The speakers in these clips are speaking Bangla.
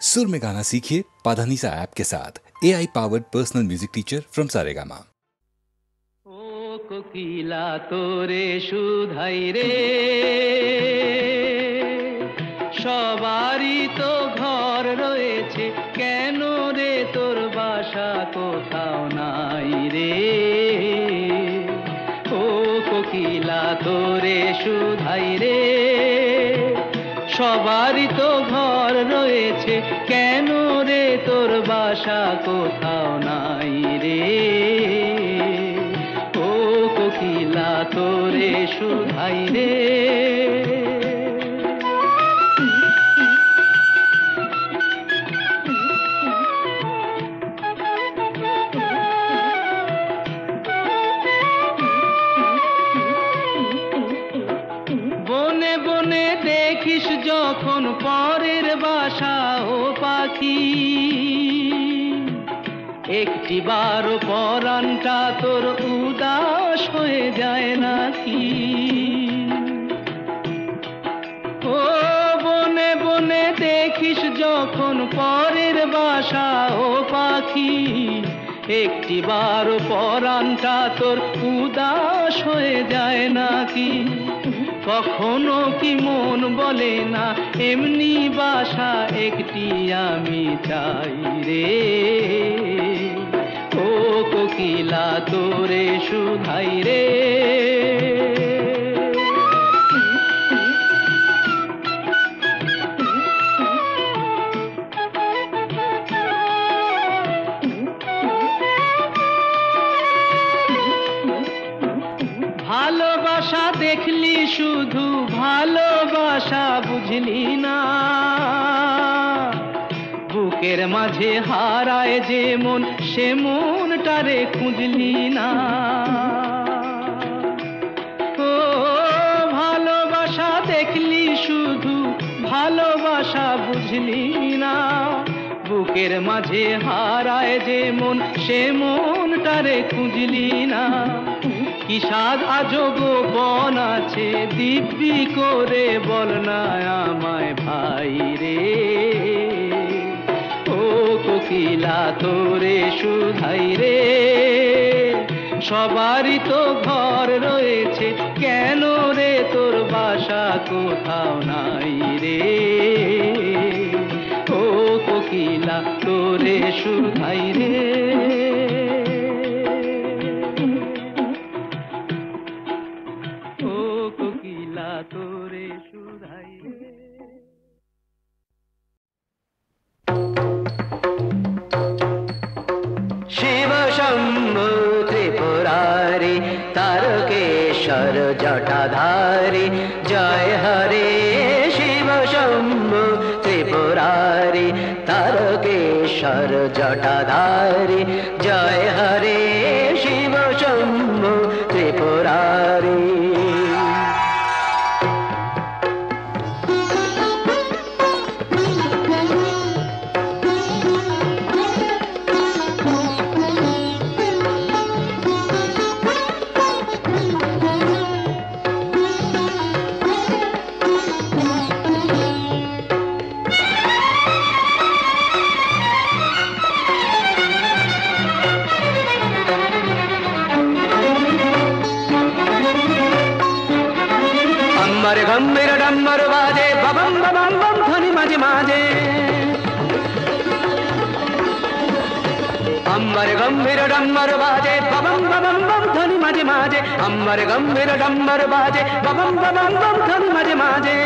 सुर में गाना सीखिए पाधानीसा ऐप के साथ। AI powered personal music teacher from Saregama. ओ कोकिला तोरे सुधाई रे, সবারই তো ঘর রয়েছে, কেন রে তোর বাসা কোথাও নাই রে। ও কোকিলা তোরে সুধাই রে, সবারই তো ঘর রয়েছে, কেন রে তোর বাসা কোথাও নাই রে। ও কোকিলা তোরে সুধাই রে। দেখিস যখন পরের বাসা ও পাখি, একটি বারো পরানটা তোর উদাস হয়ে যায় নাকি। ও বনে বনে দেখিস যখন পরের বাসা ও পাখি, একটি বারো পরানটা তোর উদাস হয়ে যায় নাকি। কখনো কি মন বলে না এমনি বাসা একটি আমি চাই রে। ও কোকিলা তোরে সুধাই রে। ভালোবাসা দেখলি শুধু, ভালোবাসা বুঝলি না। বুকের মাঝে হারায় যে মন, সে মনটারে খুঁজলি না। ও ভালোবাসা দেখলি শুধু, ভালোবাসা বুঝলি না। বুকের মাঝে হারায় যে মন, সে মনটারে খুঁজলি না। কি সাধ আজব বন আছে, দিব্যি করে বল না আমায় ভাই রে। ও কোকিলা তোরে সুধাই রে, সবারই তো ঘর রয়েছে, কেন রে তোর বাসা কোথাও নাই রে। ও কোকিলা তোরে সুধাই রে। তোরে সুধাই রে। শিব শম্ভু ত্রিপুরারি, তারকেশ্বর জটাধারী, জয় হরে। শিব শম্ভু ত্রিপুরারি, তারকেশ্বর জটাধারী, জয় হরে। শিব শম্ভু ত্রিপুরারি। গম্ভীর ডম্বর বাজে, ববম ববম বম ধ্বনি মাঝে মাঝে। अम्बर गंभीर डम्बर बाजे बबम बबम बम ध्वनि माजे माजे अम्बर गंभीर डम्बर बाजे बबम बबम बम ध्वनि माजे माजे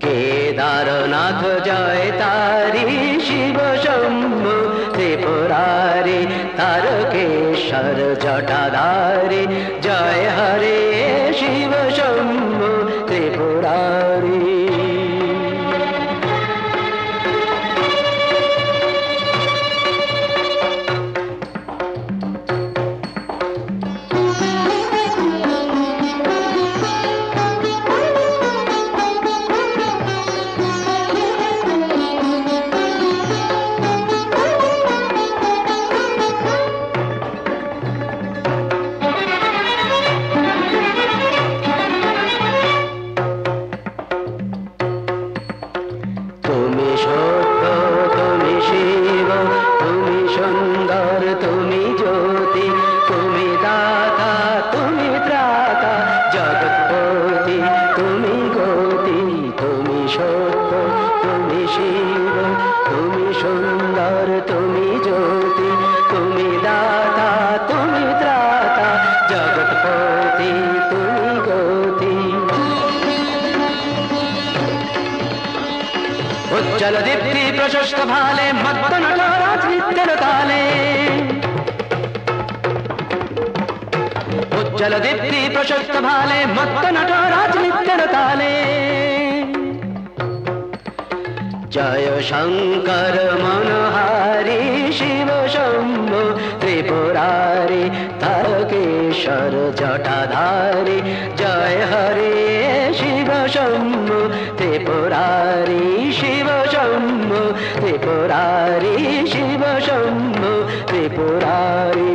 केदारनाथ जय तारी शिव शंभु त्रिपुरारी तारकेश्वर जटाधारी जय हरे शिव शंभु त्रिपुरारी। উজ্জ্বল দীপ্তি প্রশস্ত ভালে মত্ত নটরাজ নৃত্যের তালে উজ্জ্বল দীপ্তি প্রশস্ত ভালে মত্ত নটরাজ নৃত্যের তালে জয় শঙ্কর মনোহারি শিব শম্ভু ত্রিপুরারি তারকেশ্বর জটাধারী জয় হরে শিব শম্ভু ত্রিপুরারি শিব শম্ভু ত্রিপুরারি শিব শম্ভু ত্রিপুরারি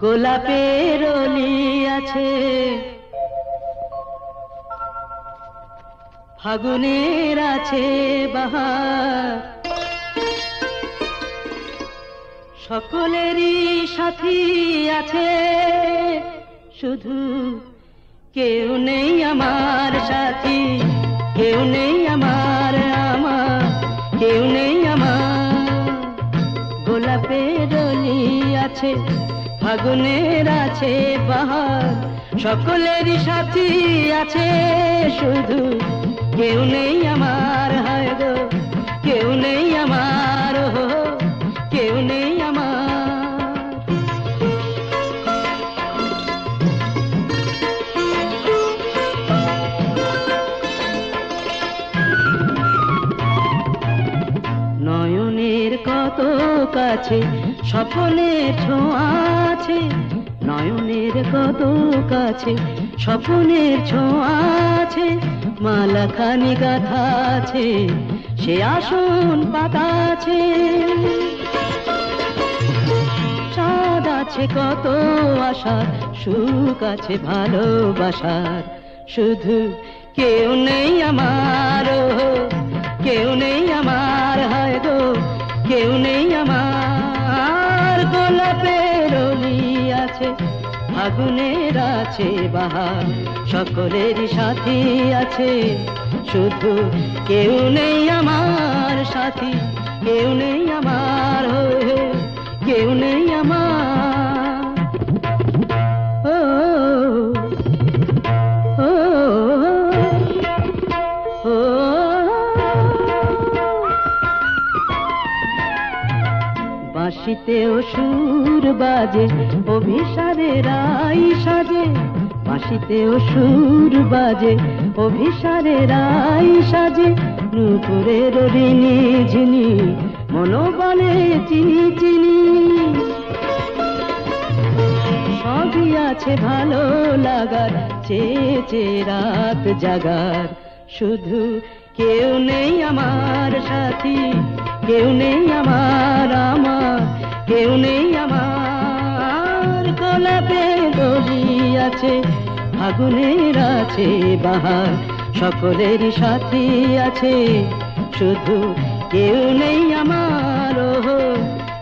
গোলাপের অলি আছে ফাগুনের আছে বাহার সকলেরই সাথী আছে শুধু কেউ নেই আমার সাথী কেউ নেই আমার কেউ নেই আমার গোলাপের অলি আছে ফাগুনের আছে বাহার সকলেরই সাথী আছে শুধু কেউ নেই আমার হায় গো কেউ নেই আমার কেউ নেই আমার নয়নের কত কাছে স্বপ্নের ছোঁয়া আছে নয়নের কত কাছে স্বপ্নের ছোঁয়া আছে মালাখানি গাথা আছে সে আসন পাতা আছে চাঁদ আছে কত আশার সুখ আছে ভালোবাসার শুধু কেউ নেই আমার কেউ নেই আমার হায় গো কেউ নেই আমার গোলাপের অলি আছে ফাগুনের আছে বাহার সকলেরই সাথী আছে শুধু কেউ নেই আমার সাথী কেউ নেই আমার কেউ নেই আমার বাঁশিতেও সুর বাজে অভিসারে রাই সাজে বাঁশিতেও সুর বাজে অভিসারে রাই সাজে নুপুরের ঋণী ঝিনি মনোবলে চিনি চিনি সবই আছে ভালো লাগার চেয়ে রাত জাগার শুধু কেউ নেই আমার সাথী কেউ নেই আমার কেউ নেই আমার গোলাপের অলি আছে ফাগুনের আছে বাহার সকলেরই সাথী আছে শুধু কেউ নেই আমার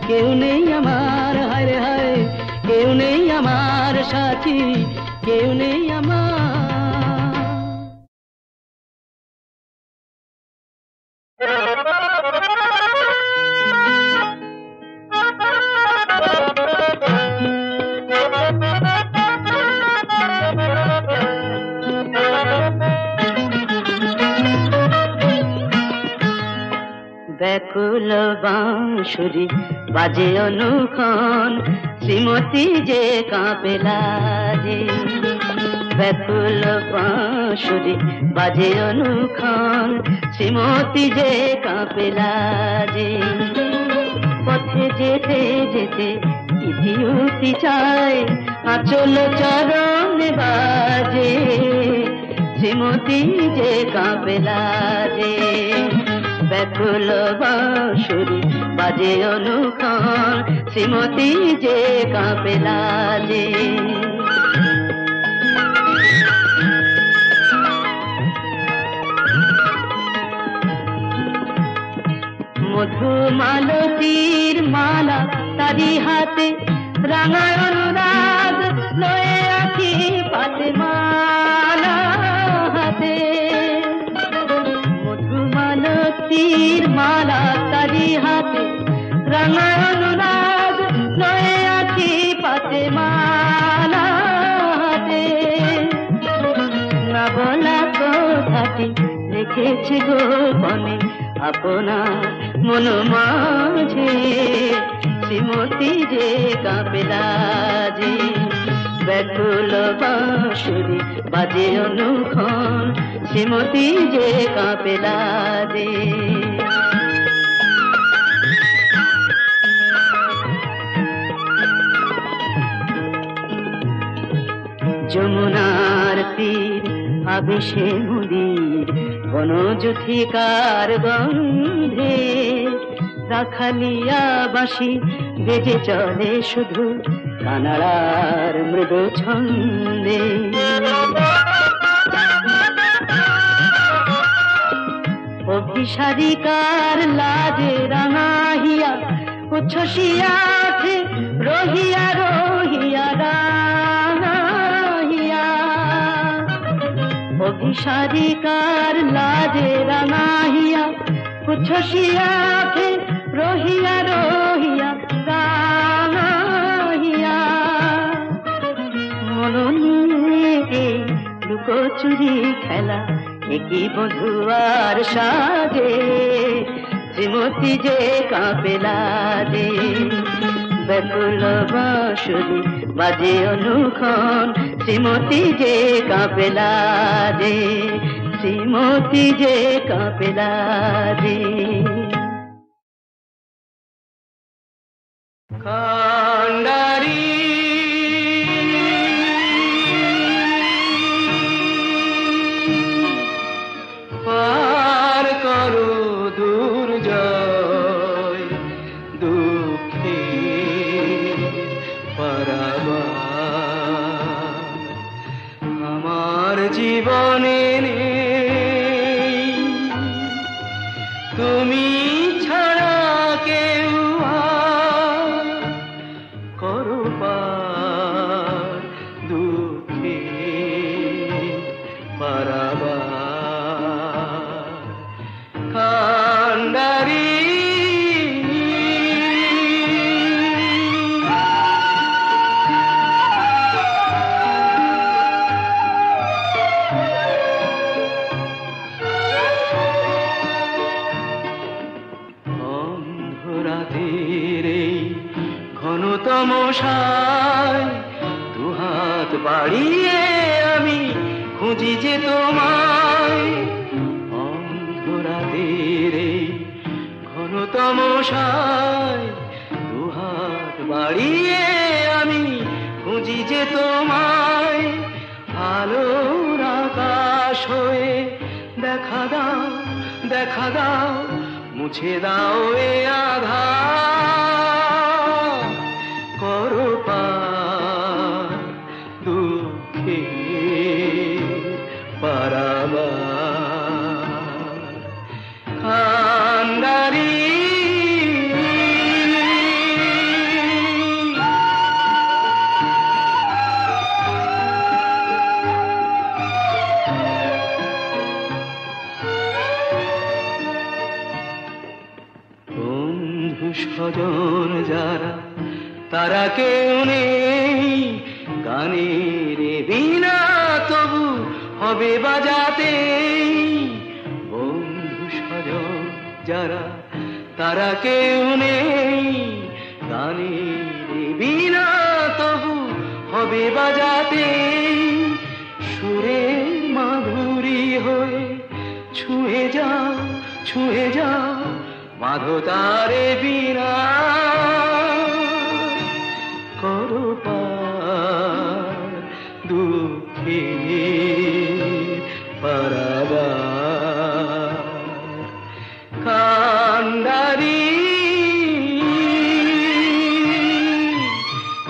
কেউ নেই আমার হায় হায় কেউ নেই আমার সাথী কেউ নেই আমার ব্যাকুল বাঁশুরি বাজে অনুক্ষণ শ্রীমতী যে কাঁপে লাজে ব্যাকুল বাঁশুরি বাজে অনুক্ষণ শ্রীমতী যে কাঁপে লাজে পথে যেতে যেতে ইতিউতি চায় আঁচল চরণ বাজে শ্রীমতী যে কাঁপে লাজে ব্যাকুল বাঁশুরি বাজে অনুক্ষণ শ্রীমতী যে কাঁপে লাজে মধুমালতীর মালা তারি হাতে রাঙা অনুরাগ লয়ে আঁখি পাতে মালা হাতে তারি হাতে রাঙা অনুরাগ নয়ে আছি পাতে মালা হাতে না বলা কথাটি রেখেছি গোপনে আপনার মন মাঝে শ্রীমতী যে কাঁপে লাজে ব্যাকুল বাঁশুরি বাজে অনুক্ষণ শ্রীমতী যে কাঁপে লাজে যমুনার তীর আবেশে মুদির বনজুথিকার গন্ধে রাখালিয়া বাঁশি বেজে চলে শুধু কানাড়ার মৃদু ছন্দে অভিসারিকার লাজে রাঙাহিয়া উচ্ছ্বসিয়াছে রহিয়া রহিয়া রাঙাহিয়া অভিসারিকার লাজে রাঙাহিয়া উচ্ছ্বসিয়াছে রহিয়া রহিয়া রাঙাহিয়া মননে লুকোচুরি খেলা একই বধুয়ার সাজে শ্রীমতী যে কাঁপে লাজে ব্যাকুল বাঁশুরি বাজে অনুক্ষণ শ্রীমতী যে কাঁপে লাজে শ্রীমতী যে কাঁপে লাজে কান্ডারি পার করো দুর্জয় দুঃখে পারাবার আমার জীবনে নেই তুমি ছাড়া কেউ আর করো পার দুঃখে পারাবার কান্ডারি অন্ধরাতের এই ঘনতম সায় দুহাত বাড়িয়ে আমি খুঁজি যে তোমায় অন্ধরাতের এই ঘনতম সায় দুহাত বাড়িয়ে আমি খুঁজি যে তোমায় আলোর আকাশ হয়ে দেখা দাও দেখা দাও মুছে দাও এ আধার করো পার দুঃখে পারাবার কান্ডারি স্বজন যারা তারা কেউ নেই গানের বিনা তবু হবে বাজাতে বন্ধু স্বজন যারা তারা কেউ নেই গানের বিনা তবু হবে বাজাতে সুরের মাধুরী হয়ে ছুঁয়ে যাও মাধতারে বিনা করো পার দুঃখে পারাবার কান্ডারি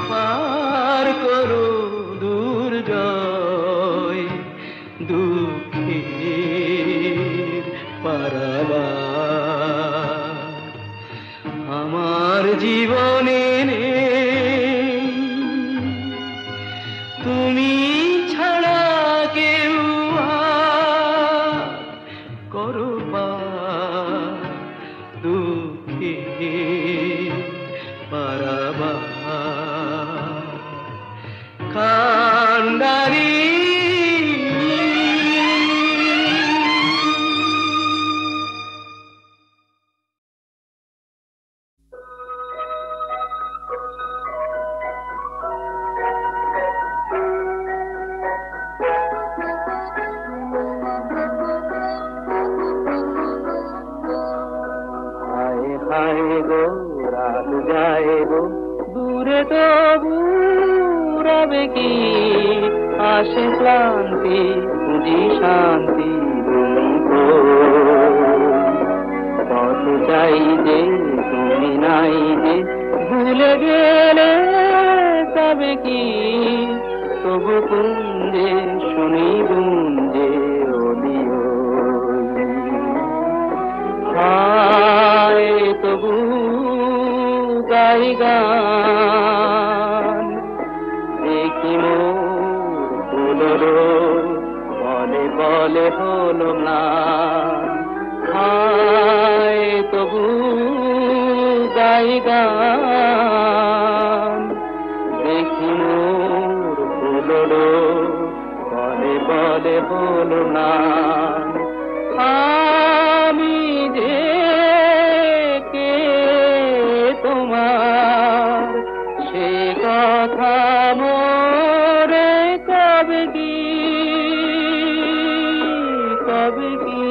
পার করো দুর্জয় দুঃখে পারাবার আমার দূরে তবু রবে কি আসে ক্লান্তি খুঁজি শান্তি কত চাই যে তুমি নাই যে ভুলে গেলে তবে কি তবু কুঞ্জে শুনি গুঞ্জে ওলিও হায় তবু গাই গান দেখি মোর বলে বলে হলো ম্লান হায় তবু গাই গান দেখি মোর বলে বলে হলো না আমি যে কে তোমার সে কথা মোরে কবে কি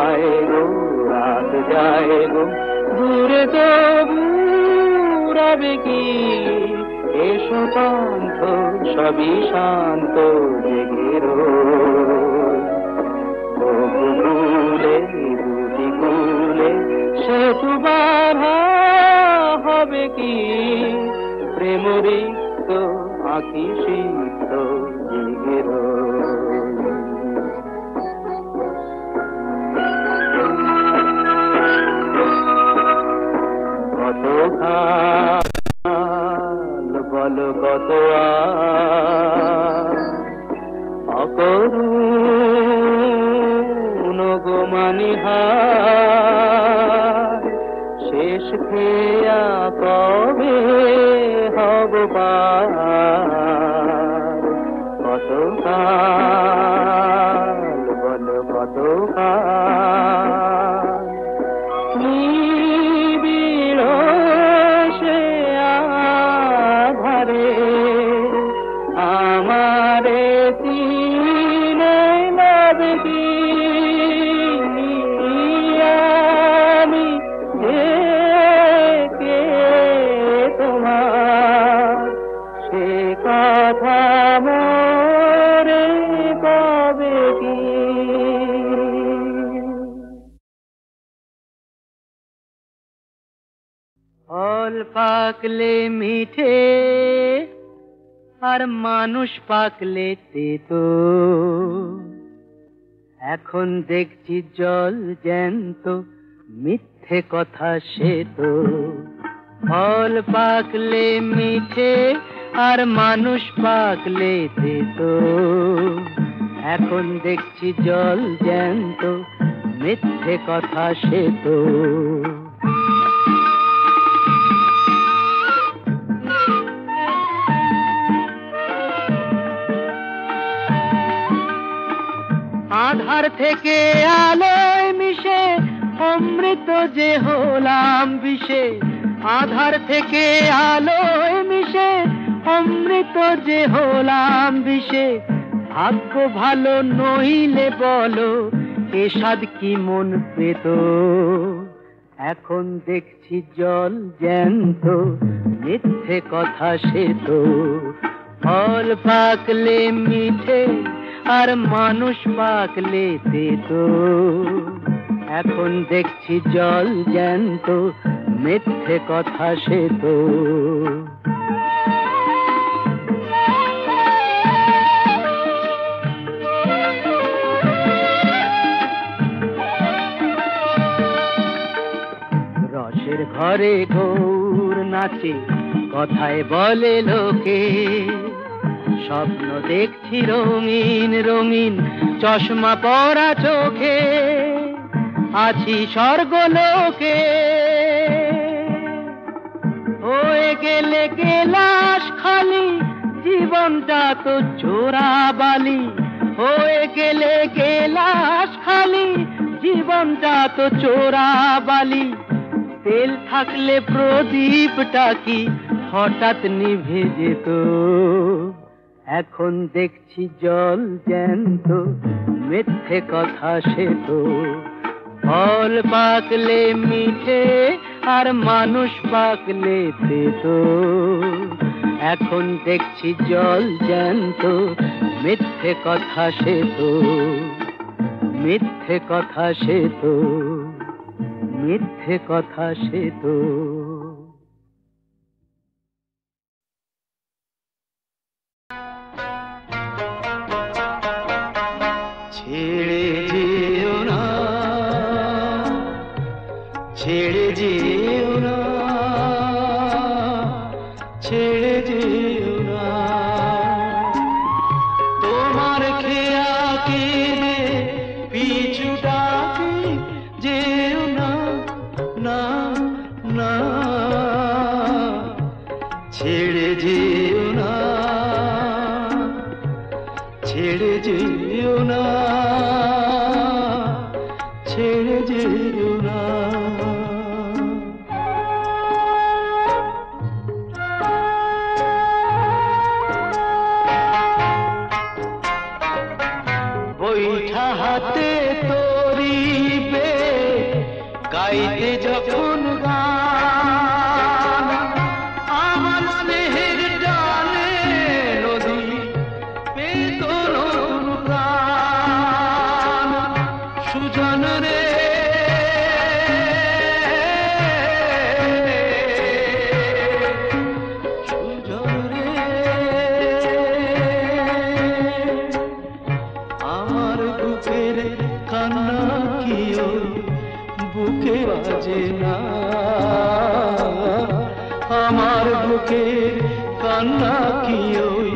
আয় গো রাত যায় গো দূরে তবু রবে কি এসো পান্থ সবই শান্ত জেগে রোলে দুটি কুলে সেতু বাধা হবে কি প্রেমরিক্ত আঁকি সিদ্ধ জেগে কত বলো কত অকরুণ গো মানিহার শেষ খেয়া কবে হব পার কত বলো কত আমারে তিনে নবী আমি কে তোমার সে কথা মোরে কবে কি ফল পাকলে মিঠে আর মানুষ পাকলে তেতো এখন দেখছি জল জ্যান্ত মিথ্যে কথা সে তো ফল পাকলে মিঠে আর মানুষ পাকলে তেতো এখন দেখছি জল জ্যান্ত মিথ্যে কথা সে তো আধার থেকে আলোয় মিশে অমৃত যে হলাম বিষে আধার থেকে আলোয় মিশে অমৃত যে হলাম বিষে ভাগ্য ভালো নইলে বলো এ স্বাদ কি মন পেত এখন দেখছি জল জ্যান্ত মিথ্যে কথা সে তো ফল পাকলে মিঠে আর মানুষ পাকলে তেতো এখন দেখছি জল জ্যান্ত মিথ্যে কথা সে তো রসের ঘরে গৌর নাচে কথায় বলে লোকে স্বপ্ন দেখছি রঙিন রঙিন চশমা পরা চোখে আছি স্বর্গলোকে হয়ে গেলে গেলাস খালি জীবনটা তো চোরা বালি হয়ে গেলে গেলাস খালি জীবনটা তো চোরা বালি তেল থাকলে প্রদীপটা কি হঠাৎ নিভে যেত এখন দেখছি জল জ্যান্ত মিথ্যে কথা সে তো ফল পাকলে মিঠে আর মানুষ বাকলেতে তো এখন দেখছি জল জ্যান্ত মিথ্যে কথা সে তো মিথ্যে কথা সে তো মিথ্যে কথা সে তো ছেড়ে যেও না ছেড়ে যেও না ছেড়ে যেও না তোমার খেয়া কেঁদে পিছু ডাকে যেও না না না ছেড়ে যেও না ছেড়ে যেও না ছেড়ে যেও না বৈঠা হাতে তরিবে গাইতে যখন গান আমার স্নেহের ডালে নদী পেত নতুন প্রাণ সুজন রে সুজন রে আমার বুকের কান্না কি ওই বুকে বাজে না আমার বুকের কান্না কি ওই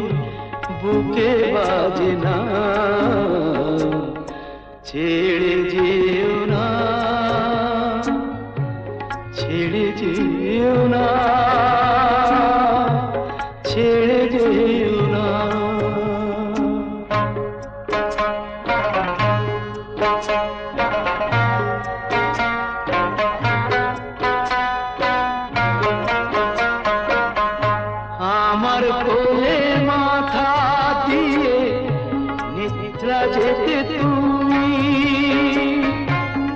বুকে বাজে না ছেড়ে যেও না ছেড়ে যেও না ছেড়ে যেও না আমার কোলে মাথা দিয়ে নিদ্রা যেতে তুমি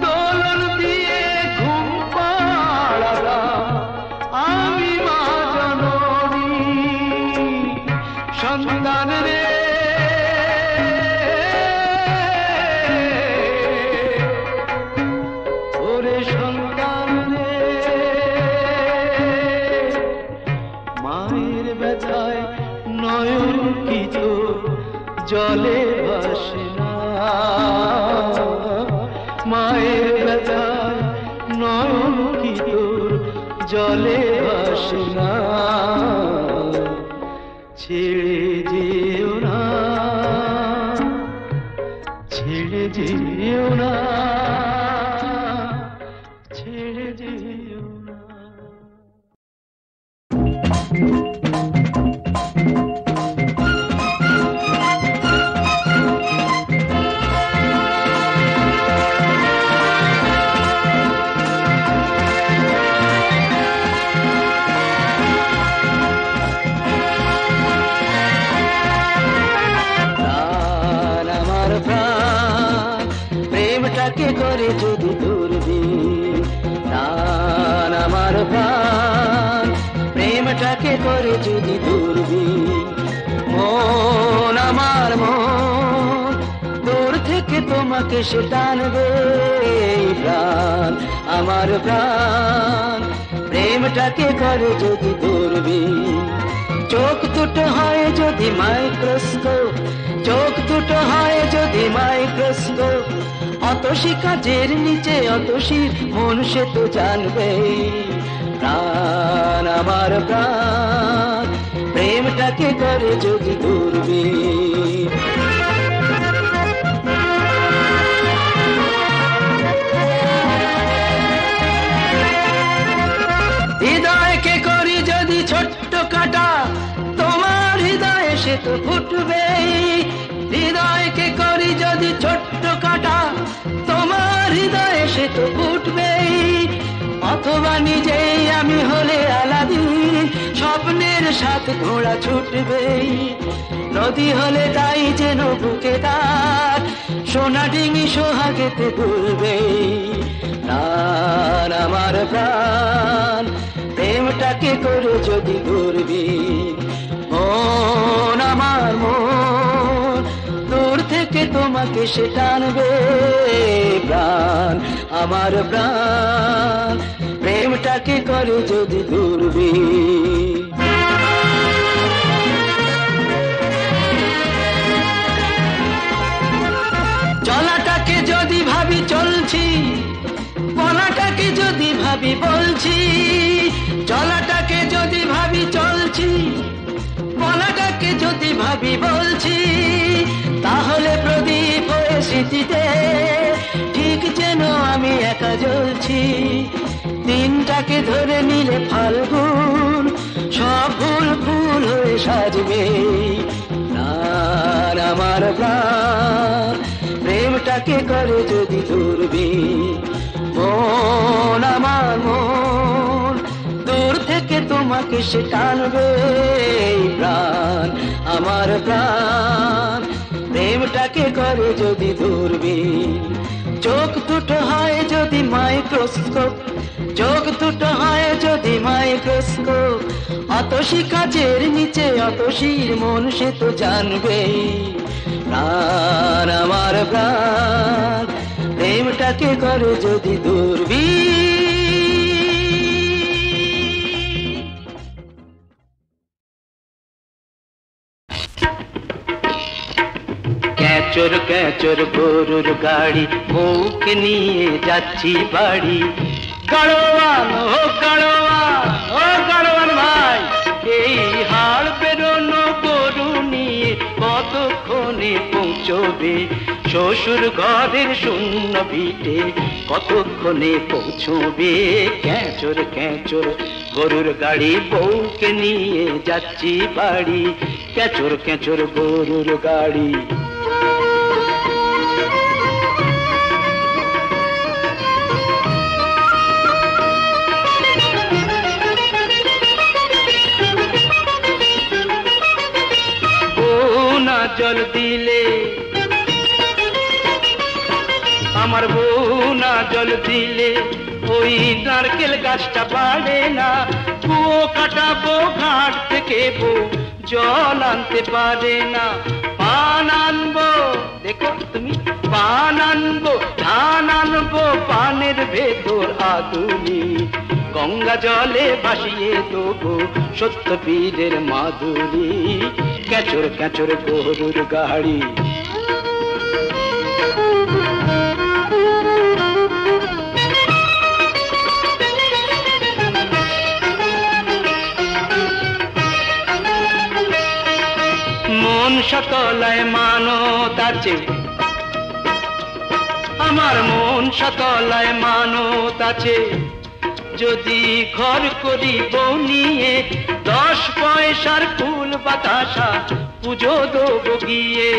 দোলন দিয়ে ঘুম পাড়ালা আমি মা জননী সন্তান রে ওরে সন্তান রে মায়ের ব্যথায় নয়ন কি তো জলে ভাসে না মায়ের ব্যথায় নয়ন কি তোর জলে ভাসে না ছেড়ে যেও না ছেড়ে যেও না ছেড়ে যেও না প্রেমটাকে করে যদি দূরবীন প্রাণ আমার প্রাণ প্রেমটাকে করে যদি দূরবীন মন আমার মন দূর থেকে তোমাকে সে টানবে প্রাণ আমার প্রাণ প্রেমটাকে করে যদি দূরবীন চোখ দুটো হয় যদি মাইক্রোস্কোপ চোখ দুটো হয় যদি মাইক্রোস্কোপ অতসী কাজের নিচে অতসী মন সে তো জানবে প্রাণ আমার প্রাণ প্রেমটাকে করে যদি দূরবীন হৃদয়কে করি যদি ছোট্ট কাটা তোমার হৃদয়ে সে তো ফুটবেই হৃদয়কে করি যদি ছোট্ট কাটা তোমার হৃদয়ে সে তো ফুটবেই অথবা নিজেই আমি হলে আলাদিন স্বপ্নের সাথে ঘোড়া ছুটবেই নদী হলে তাই যেন বুকে তার সোনা ডিঙি সোহাগেতে দুলবে প্রাণ আমার প্রাণ প্রেমটাকে করে যদি করবি মন আমার মন দূর থেকে তোমাকে সে টানবে প্রাণ আমার প্রাণ প্রেমটাকে করে যদি করবি চলাটাকে যদি ভাবি চলছি বলাটাকে যদি ভাবি বলছি চলাটাকে যদি ভাবি চলছি বলাটাকে যদি ভাবি বলছি তাহলে প্রদীপ হয়ে স্মৃতিতে ঠিক যেন আমি একা জ্বলছি দিনটাকে ধরে নিলে ফাল্গুন সব ফুল ফুল হয়ে সাজবে প্রাণ আমার প্রাণ প্রেমটাকে করে যদি ধরবি মন আমার মন দূর থেকে তোমাকে সে টানবে প্রাণ আমার প্রাণ প্রেমটাকে করে যদি ধরবি চোখ দুটো হয় যদি মাইক্রোস্কোপ চোখ দুটো হয় যদি মাইক্রোস্কোপ অতসী কাচের নিচে অতসীর মন সে তো জানবে প্রাণ আমার প্রাণ প্রেমটাকে করে যদি ধরবি ক্যাচর ক্যাচর গরুর গাড়ি বউকে নিয়ে যাচ্ছি বাড়ি গাড়োয়ান ও গাড়োয়ান ও গাড়োয়ান ভাই এই হাড় বেরোনো গরু নিয়ে কতক্ষণে পৌঁছবে শ্বশুর ঘরের শূন্য ভিটে কতক্ষণে পৌঁছবে ক্যাচর ক্যাচর গরুর গাড়ি বউকে নিয়ে যাচ্ছি বাড়ি ক্যাচর ক্যাচর গরুর গাড়ি জল দিলে আমার বউ না জল দিলে ওই নারকেল গাছটা বাড়ে না কুয়ো কাটাবো ঘাট থেকে বউ জল আনতে পারে না পান আনবো দেখো তুমি পান আনবো ধান আনবো পানের ভেতর আদুলি গঙ্গা জলে ভাসিয়ে দেবো সত্য পীরের মাধুরী ক্যাচর ক্যাচর গরুর গাড়ি মন সকলায় মানত আছে আমার মন সকলায় মানত আছে যদি ঘর করি বউ নিয়ে 10 পয়সার ফুল বাতাসা পুজো দেবো গিয়ে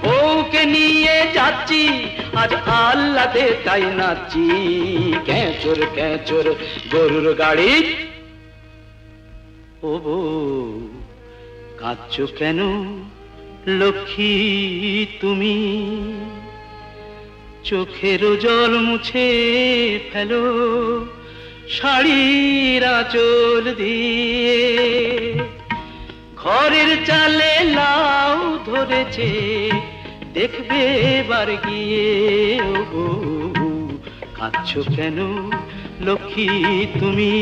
বউকে নিয়ে যাচ্ছি আজ আল্লাদে তাই নাচি ক্যাচর ক্যাচর গরুর গাড়ি ও বউ কাঁদছো কেন লক্ষ্মী তুমি চোখের জল মুছে ফেলো শাড়ির আঁচল দিয়ে ঘরের চালে লাউ ধরেছে দেখবে বার গিয়ে ও কাঁদছো কেন লক্ষ্মী তুমি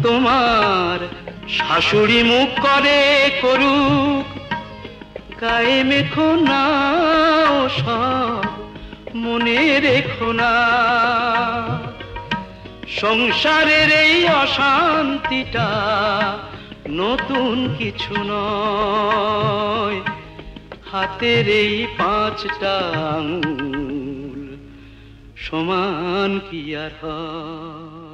তোমার শাশুড়ি মুখ করে করুক গায়ে মেখো না সব মনে রেখো না সংসারের এই অশান্তিটা নতুন কিছু নয় হাতের এই 5টা আঙুল সমান কি আর হয়